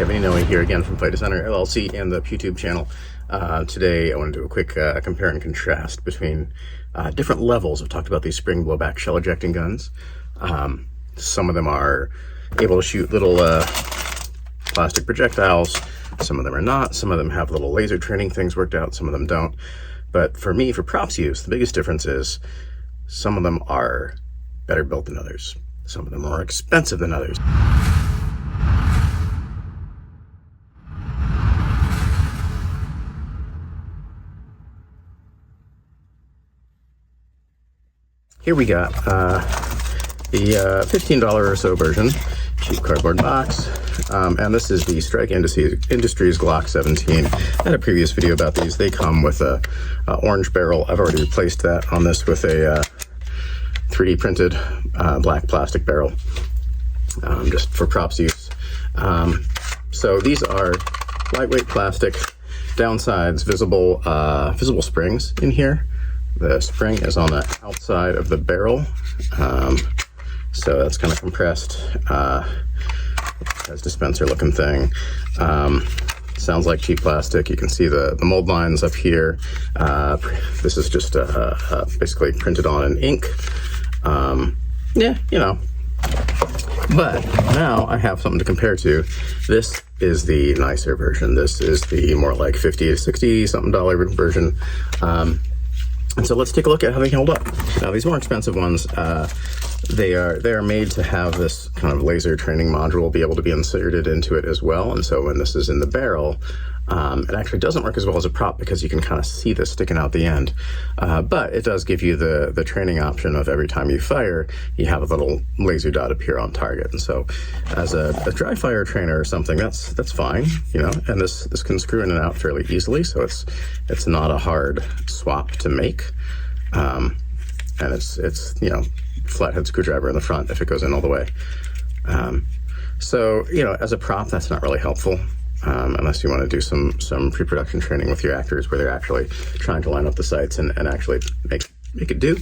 Kevin Inoue here again from Play Designer LLC and the YouTube channel. Today I want to do a quick compare and contrast between different levels. I've talked about these spring blowback shell ejecting guns. Some of them are able to shoot little plastic projectiles. Some of them are not. Some of them have little laser training things worked out. Some of them don't. But for me, for props use, the biggest difference is some of them are better built than others. Some of them are more expensive than others. Here we got the $15 or so version, cheap cardboard box, and this is the Strike Industries Glock 17. I had a previous video about these. They come with a orange barrel. I've already replaced that on this with a 3D printed black plastic barrel, just for props use. So these are lightweight plastic, downsides, visible springs in here. The spring is on the outside of the barrel, so that's kind of compressed. Has dispenser looking thing. Sounds like cheap plastic. You can see the mold lines up here. This is just basically printed on in ink. Yeah, you know. But now I have something to compare to. This is the nicer version. This is the more like $50 to $60 something version. And so let's take a look at how they hold up. Now these more expensive ones, they are made to have this kind of laser training module be able to be inserted into it as well. And so when this is in the barrel, it actually doesn't work as well as a prop because you can kind of see this sticking out the end. But it does give you the training option of every time you fire, you have a little laser dot appear on target. And so as a dry fire trainer or something, that's fine, you know, and this can screw in and out fairly easily. So it's not a hard swap to make. And it's, you know, flathead screwdriver in the front if it goes in all the way. So, you know, as a prop, that's not really helpful. Unless you want to do some pre-production training with your actors where they're actually trying to line up the sights and actually make it do.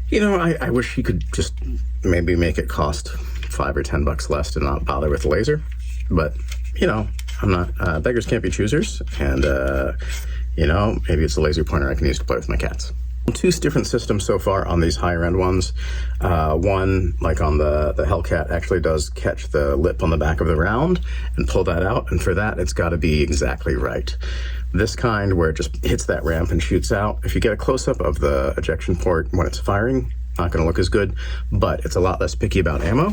You know, I wish you could just maybe make it cost $5 or $10 less to not bother with the laser. But, you know, I'm not, beggars can't be choosers. And, you know, maybe it's a laser pointer I can use to play with my cats. Two different systems so far on these higher end ones. One, like on the Hellcat, actually does catch the lip on the back of the round and pull that out, and for that it's got to be exactly right. This kind, where it just hits that ramp and shoots out, if you get a close-up of the ejection port when it's firing, not going to look as good, but it's a lot less picky about ammo,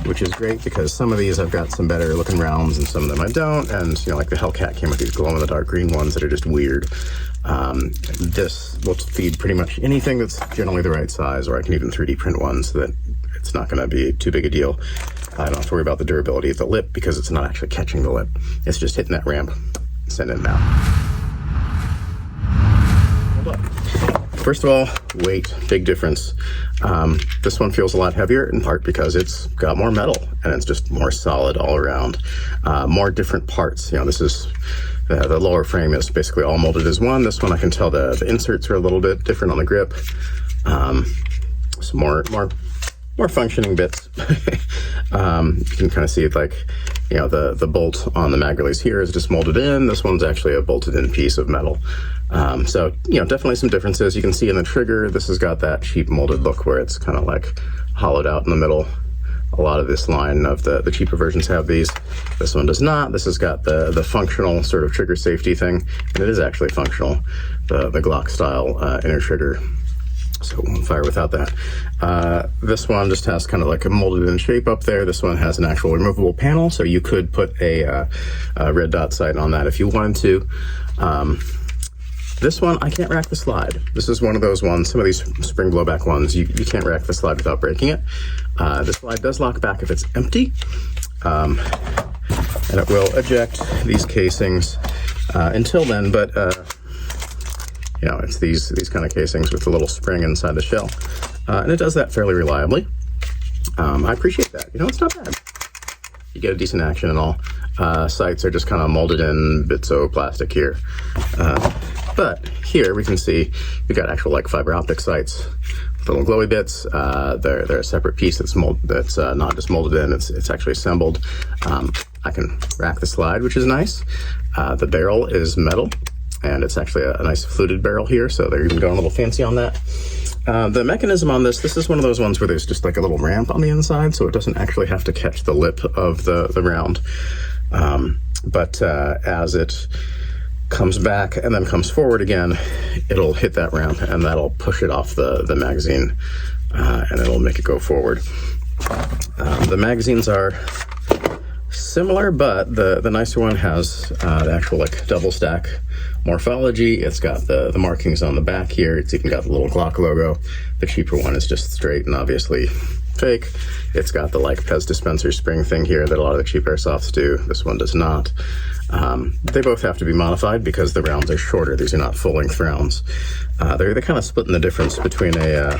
which is great because some of these I've got some better looking rounds and some of them I don't. And you know, like the Hellcat came with these glow in the dark green ones that are just weird. This will feed pretty much anything that's generally the right size, or I can even 3D print one so that it's not going to be too big a deal. I don't have to worry about the durability of the lip because it's not actually catching the lip. It's just hitting that ramp and sending it out. Hold up. First of all, weight, big difference. This one feels a lot heavier, in part because it's got more metal and it's just more solid all around. More different parts. You know, this is the lower frame is basically all molded as one. This one I can tell the inserts are a little bit different on the grip. Some more functioning bits. You can kind of see it, like, you know, the bolt on the mag release here is just molded in. This one's actually a bolted in piece of metal. So, you know, definitely some differences. You can see in the trigger, this has got that cheap molded look where it's kind of like hollowed out in the middle. A lot of this line of the cheaper versions have these. This one does not. This has got the functional sort of trigger safety thing, and it is actually functional, the Glock style inner trigger. So it won't fire without that. This one just has kind of like a molded in shape up there. This one has an actual removable panel, so you could put a red dot sight on that if you wanted to. This one, I can't rack the slide. This is one of those ones, some of these spring blowback ones, you can't rack the slide without breaking it. The slide does lock back if it's empty, and it will eject these casings until then, but you know, it's these kind of casings with a little spring inside the shell, and it does that fairly reliably. I appreciate that. You know, it's not bad. You get a decent action and all. Sights are just kind of molded in bits of plastic here. But here we can see you've got actual like fiber optic sights, little glowy bits. They're a separate piece that's not just molded in. It's actually assembled. I can rack the slide, which is nice. The barrel is metal, and it's actually a nice fluted barrel here, so they're even going a little fancy on that. The mechanism on this is one of those ones where there's just like a little ramp on the inside, so it doesn't actually have to catch the lip of the round. But as it comes back and then comes forward again, it'll hit that ramp, and that'll push it off the magazine, and it'll make it go forward. The magazines are similar, but the nicer one has the actual like double stack morphology. It's got the markings on the back here. It's even got the little Glock logo. The cheaper one is just straight and obviously fake. It's got the like Pez dispenser spring thing here that a lot of the cheap airsofts do. This one does not. They both have to be modified because the rounds are shorter. These are not full-length rounds. They're kind of splitting the difference between a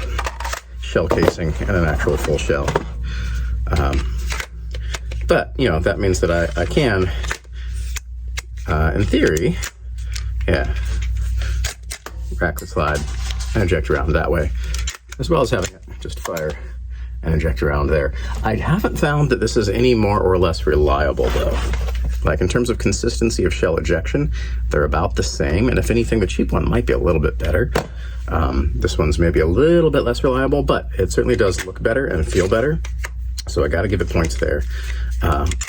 shell casing and an actual full shell. But, you know, that means that I can, in theory, rack the slide and eject around that way, as well as having it just fire and eject around there. I haven't found that this is any more or less reliable, though. Like, in terms of consistency of shell ejection, they're about the same, and if anything, the cheap one might be a little bit better. This one's maybe a little bit less reliable, but it certainly does look better and feel better, so I gotta give it points there.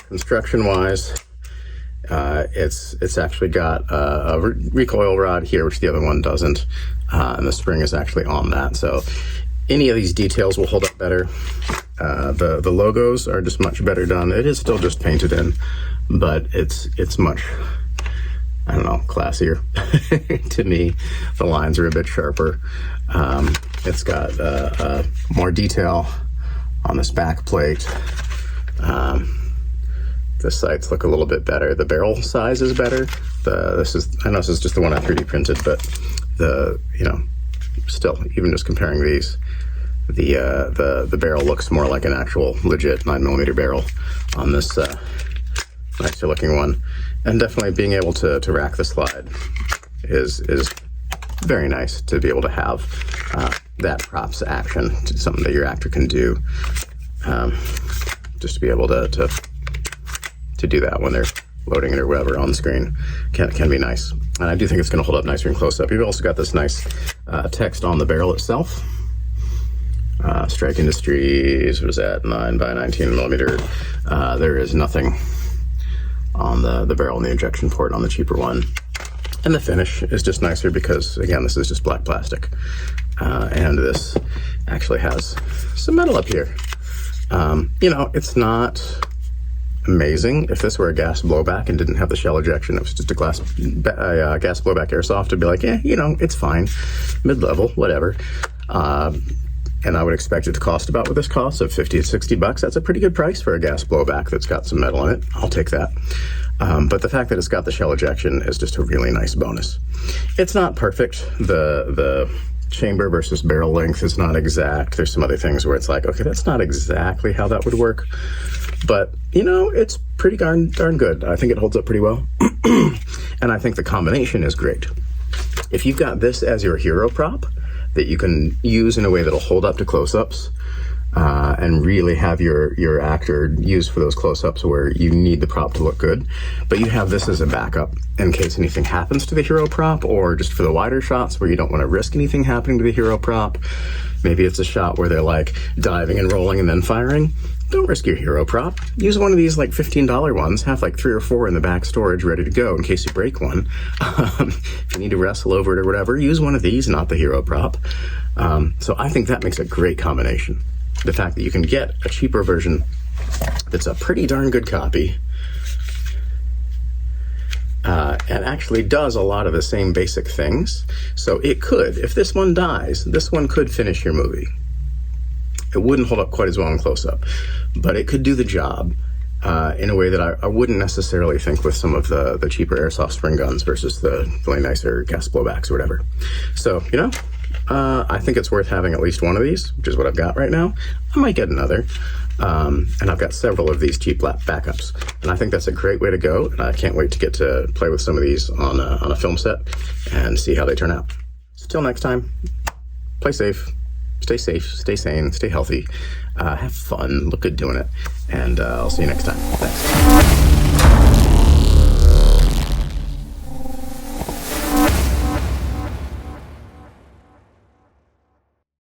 Construction-wise, it's actually got a recoil rod here, which the other one doesn't, and the spring is actually on that, so any of these details will hold up better. The logos are just much better done. It is still just painted in, but it's much, I don't know, classier to me. The lines are a bit sharper. It's got more detail on this back plate. The sights look a little bit better. The barrel size is better. I know this is just the one I 3D printed, but still, even just comparing these, the barrel looks more like an actual legit 9mm barrel on this nicer looking one. And definitely being able to rack the slide is very nice to be able to have that props action, something that your actor can do. Just to be able to do that when they're loading it or whatever on screen can be nice. And I do think it's going to hold up nicer in close-up. You've also got this nice text on the barrel itself. Strike Industries, what is that, 9x19mm. There is nothing on the barrel and the injection port on the cheaper one. And the finish is just nicer because, again, this is just black plastic. And this actually has some metal up here. It's not amazing. If this were a gas blowback and didn't have the shell ejection, it was just a gas blowback airsoft, it'd be like, it's fine, mid-level, whatever. And I would expect it to cost about what this costs, of $50 to $60. That's a pretty good price for a gas blowback that's got some metal in it. I'll take that. But the fact that it's got the shell ejection is just a really nice bonus. It's not perfect. The chamber versus barrel length is not exact. There's some other things where it's like, okay, that's not exactly how that would work. But, it's pretty darn good. I think it holds up pretty well. And I think the combination is great. If you've got this as your hero prop that you can use in a way that'll hold up to close-ups, and really have your actor used for those close-ups where you need the prop to look good, but you have this as a backup in case anything happens to the hero prop, or just for the wider shots where you don't want to risk anything happening to the hero prop. Maybe it's a shot where they're like diving and rolling and then firing. Don't risk your hero prop. Use one of these like $15 ones, have like 3 or 4 in the back storage ready to go in case you break one. If you need to wrestle over it or whatever, use one of these, not the hero prop. So I think that makes a great combination. The fact that you can get a cheaper version that's a pretty darn good copy, and actually does a lot of the same basic things. So it could, if this one dies, this one could finish your movie. It wouldn't hold up quite as well in close-up, but it could do the job in a way that I wouldn't necessarily think with some of the cheaper airsoft spring guns versus the really nicer gas blowbacks or whatever. So, I think it's worth having at least one of these, which is what I've got right now. I might get another. And I've got several of these cheap backups. And I think that's a great way to go. And I can't wait to get to play with some of these on a film set and see how they turn out. So till next time, play safe, stay sane, stay healthy, have fun, look good doing it. And I'll see you next time. Thanks.